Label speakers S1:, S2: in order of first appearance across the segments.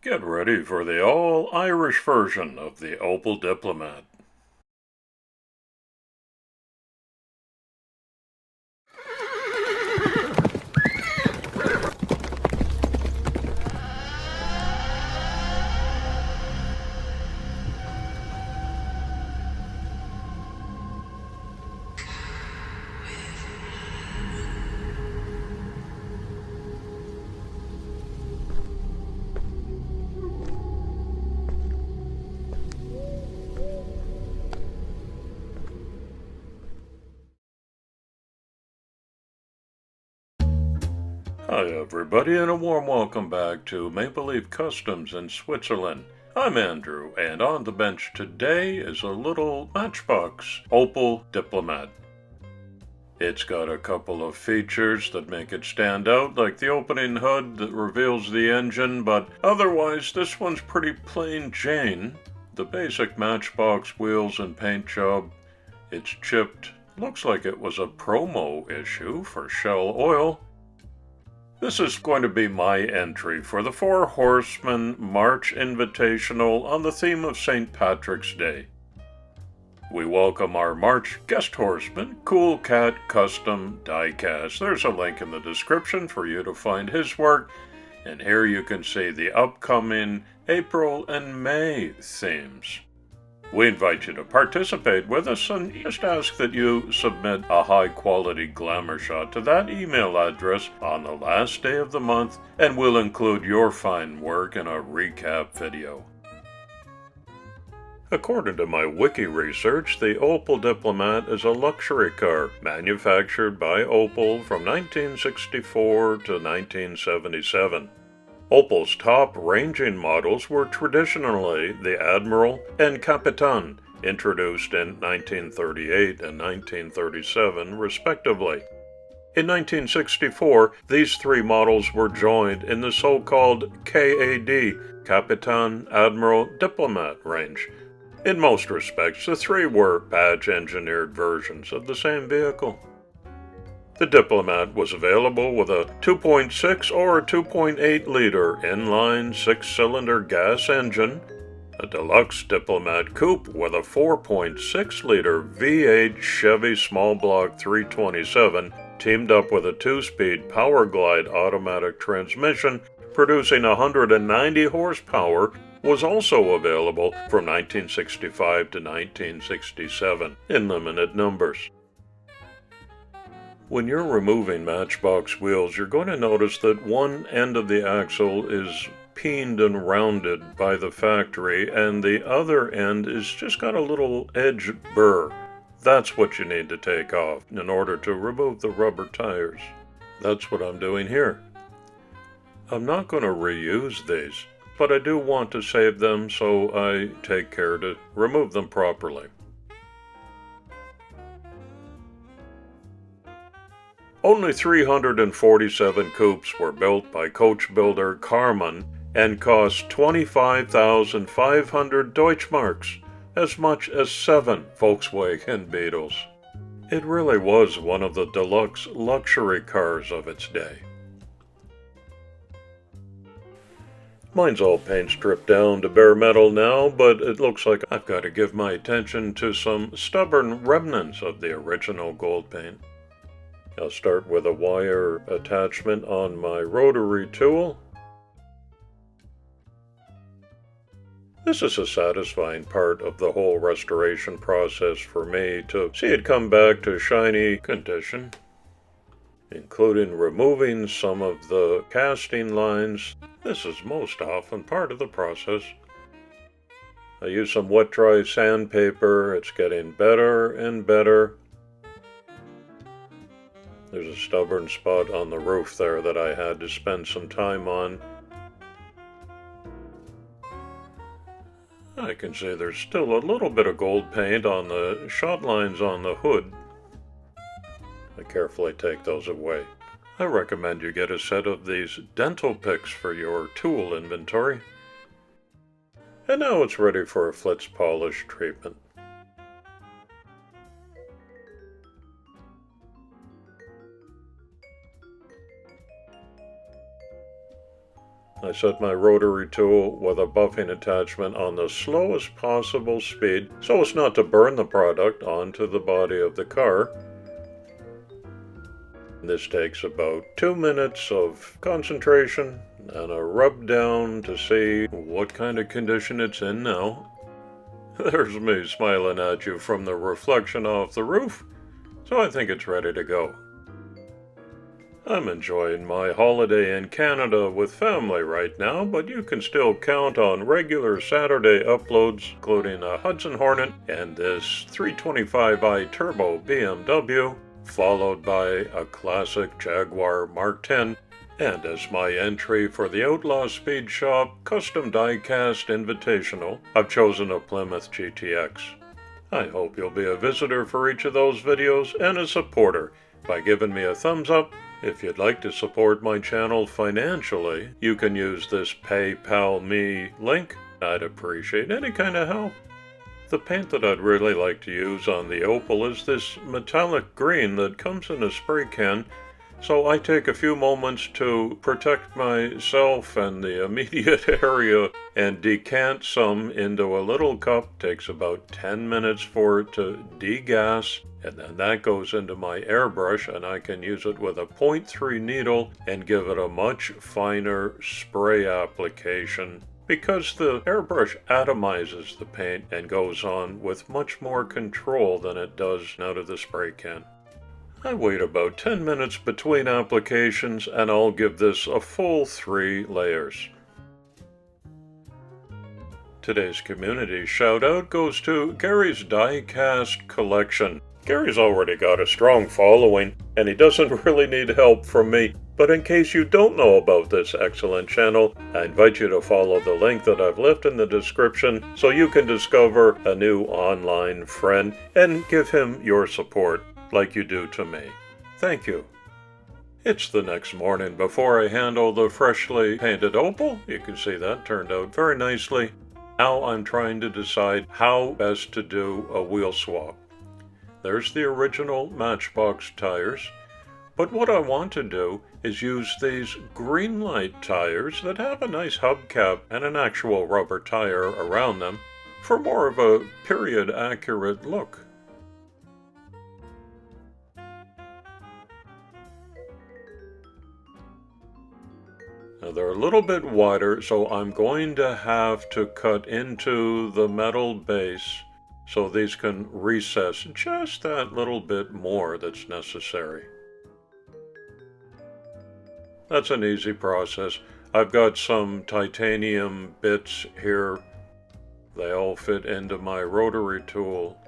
S1: Get ready for the all-Irish version of the Opel Diplomat. Hi everybody, and a warm welcome back to Maple Leaf Customs in Switzerland. I'm Andrew, and on the bench today is a little Matchbox Opel Diplomat. It's got a couple of features that make it stand out, like the opening hood that reveals the engine, but otherwise this one's pretty plain Jane. The basic Matchbox wheels and paint job. It's chipped. Looks like it was a promo issue for Shell Oil. This is going to be my entry for the Four Horsemen March Invitational on the theme of St. Patrick's Day. We welcome our March guest horseman, Cool Cat Custom Diecast. There's a link in the description for you to find his work, and here you can see the upcoming April and May themes. We invite you to participate with us and just ask that you submit a high-quality glamour shot to that email address on the last day of the month, and we'll include your fine work in a recap video. According to my Wiki research, the Opel Diplomat is a luxury car manufactured by Opel from 1964 to 1977. Opel's top-ranging models were traditionally the Admiral and Kapitän, introduced in 1938 and 1937, respectively. In 1964, these three models were joined in the so-called KAD, Kapitän Admiral Diplomat range. In most respects, the three were badge-engineered versions of the same vehicle. The Diplomat was available with a 2.6 or 2.8-liter inline six-cylinder gas engine, a deluxe Diplomat Coupe with a 4.6-liter V8 Chevy small block 327 teamed up with a two-speed Powerglide automatic transmission producing 190 horsepower, was also available from 1965 to 1967 in limited numbers. When you're removing Matchbox wheels, you're going to notice that one end of the axle is peened and rounded by the factory, and the other end is just got a little edge burr. That's what you need to take off in order to remove the rubber tires. That's what I'm doing here. I'm not going to reuse these, but I do want to save them, so I take care to remove them properly. Only 347 coupes were built by coachbuilder Karmann and cost 25,500 Deutschmarks, as much as 7 Volkswagen Beetles. It really was one of the deluxe luxury cars of its day. Mine's all paint stripped down to bare metal now, but it looks like I've got to give my attention to some stubborn remnants of the original gold paint. I'll start with a wire attachment on my rotary tool. This is a satisfying part of the whole restoration process for me, to see it come back to shiny condition, including removing some of the casting lines. This is most often part of the process. I use some wet-dry sandpaper. It's getting better and better. There's a stubborn spot on the roof there that I had to spend some time on. I can see there's still a little bit of gold paint on the shot lines on the hood. I carefully take those away. I recommend you get a set of these dental picks for your tool inventory. And now it's ready for a flitz polish treatment. I set my rotary tool with a buffing attachment on the slowest possible speed so as not to burn the product onto the body of the car. This takes about 2 minutes of concentration and a rub down to see what kind of condition it's in now. There's me smiling at you from the reflection off the roof, so I think it's ready to go. I'm enjoying my holiday in Canada with family right now, but you can still count on regular Saturday uploads, including a Hudson Hornet and this 325i Turbo BMW, followed by a classic Jaguar Mark X, and as my entry for the Outlaw Speed Shop Custom Diecast Invitational, I've chosen a Plymouth GTX. I hope you'll be a visitor for each of those videos and a supporter by giving me a thumbs up. If you'd like to support my channel financially, you can use this PayPal Me link. I'd appreciate any kind of help. The paint that I'd really like to use on the Opel is this metallic green that comes in a spray can, so I take a few moments to protect myself and the immediate area and decant some into a little cup. Takes about 10 minutes for it to degas, and then that goes into my airbrush, and I can use it with a 0.3 needle and give it a much finer spray application, because the airbrush atomizes the paint and goes on with much more control than it does out of the spray can. I wait about 10 minutes between applications, and I'll give this a full 3 layers. Today's community shout-out goes to Gary's Diecast Collection. Gary's already got a strong following, and he doesn't really need help from me. But in case you don't know about this excellent channel, I invite you to follow the link that I've left in the description so you can discover a new online friend and give him your support like you do to me. Thank you. It's the next morning before I handle the freshly painted Opel. You can see that turned out very nicely. Now I'm trying to decide how best to do a wheel swap. There's the original Matchbox tires, but what I want to do is use these Greenlight tires that have a nice hubcap and an actual rubber tire around them for more of a period accurate look. Now they're a little bit wider, so I'm going to have to cut into the metal base so these can recess just that little bit more that's necessary. That's an easy process. I've got some titanium bits here. They all fit into my rotary tool.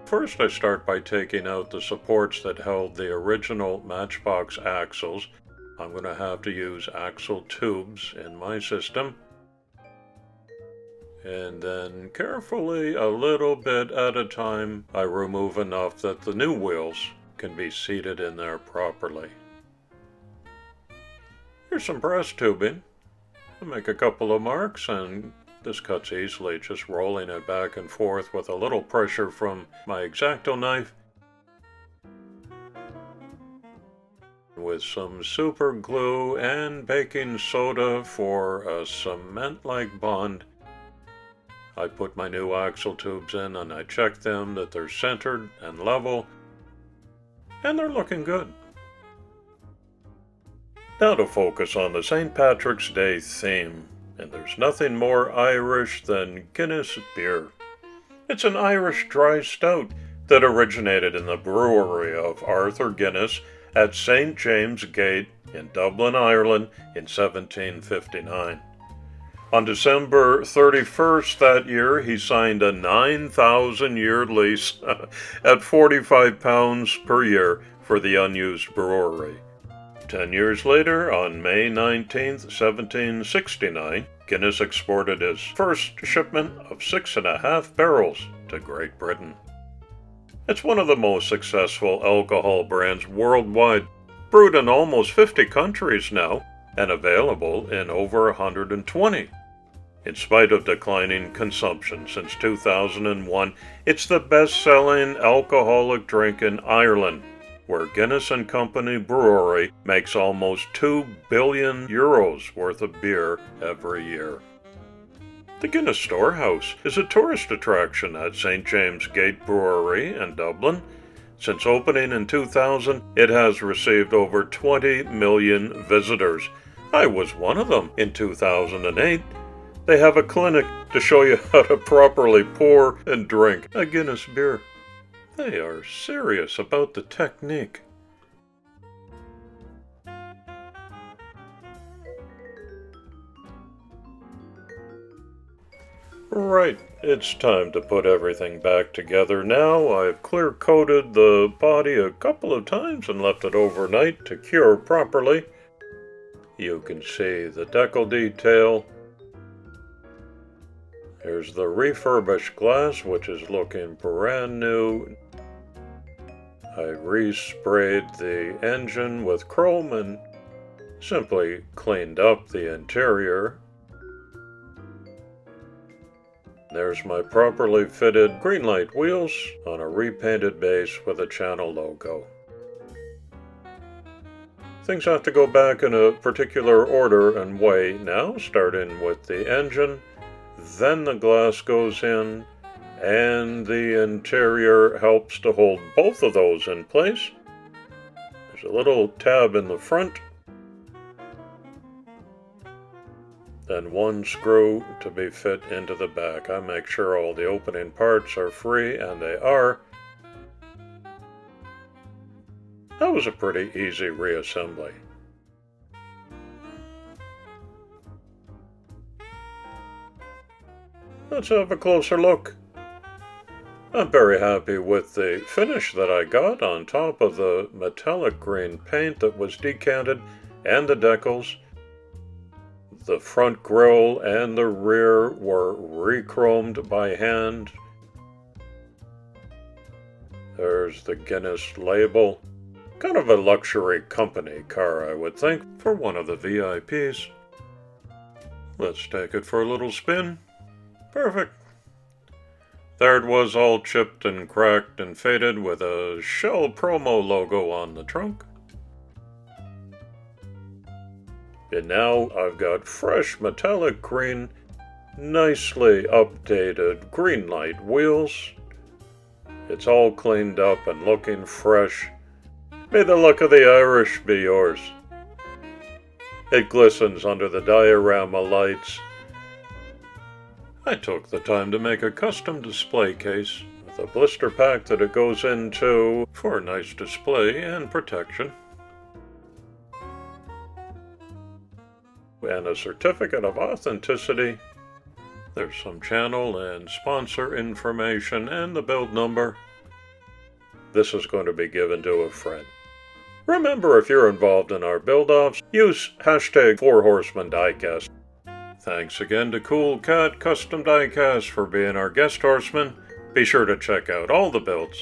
S1: First I start by taking out the supports that held the original Matchbox axles. I'm going to have to use axle tubes in my system. And then carefully, a little bit at a time, I remove enough that the new wheels can be seated in there properly. Here's some brass tubing. I'll make a couple of marks, and this cuts easily, just rolling it back and forth with a little pressure from my X-Acto knife. With some super glue and baking soda for a cement-like bond, I put my new axle tubes in and I check them that they're centered and level, and they're looking good. Now to focus on the St. Patrick's Day theme, and there's nothing more Irish than Guinness beer. It's an Irish dry stout that originated in the brewery of Arthur Guinness at St. James Gate in Dublin, Ireland in 1759. On December 31st that year, he signed a 9,000-year lease at £45 per year for the unused brewery. 10 years later, on May 19th, 1769, Guinness exported his first shipment of 6.5 barrels to Great Britain. It's one of the most successful alcohol brands worldwide, brewed in almost 50 countries now, and available in over 120. In spite of declining consumption since 2001, it's the best-selling alcoholic drink in Ireland, where Guinness and Company Brewery makes almost 2 billion euros worth of beer every year. The Guinness Storehouse is a tourist attraction at St. James Gate Brewery in Dublin. Since opening in 2000, it has received over 20 million visitors. I was one of them in 2008. They have a clinic to show you how to properly pour and drink a Guinness beer. They are serious about the technique. Right, it's time to put everything back together now. I've clear-coated the body a couple of times and left it overnight to cure properly. You can see the decal detail. Here's the refurbished glass, which is looking brand new. I resprayed the engine with chrome and simply cleaned up the interior. There's my properly fitted green light wheels on a repainted base with a channel logo. Things have to go back in a particular order and way now, starting with the engine, then the glass goes in, and the interior helps to hold both of those in place. There's a little tab in the front, then one screw to be fit into the back. I make sure all the opening parts are free, and they are. That was a pretty easy reassembly. Let's have a closer look. I'm very happy with the finish that I got on top of the metallic green paint that was decanted and the decals. The front grille and the rear were re-chromed by hand. There's the Guinness label. Kind of a luxury company car, I would think, for one of the VIPs. Let's take it for a little spin. Perfect. There it was, all chipped and cracked and faded with a Shell promo logo on the trunk. And now I've got fresh metallic green, nicely updated green light wheels. It's all cleaned up and looking fresh. May the luck of the Irish be yours. It glistens under the diorama lights. I took the time to make a custom display case with a blister pack that it goes into for a nice display and protection. And a certificate of authenticity. There's some channel and sponsor information and the build number. This is going to be given to a friend. Remember, if you're involved in our build-offs, use hashtag 4Horsemen Diecast. Thanks again to Cool Cat Custom Diecast for being our guest horseman. Be sure to check out all the builds.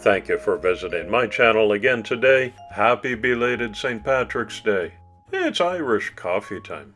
S1: Thank you for visiting my channel again today. Happy belated St. Patrick's Day. It's Irish coffee time.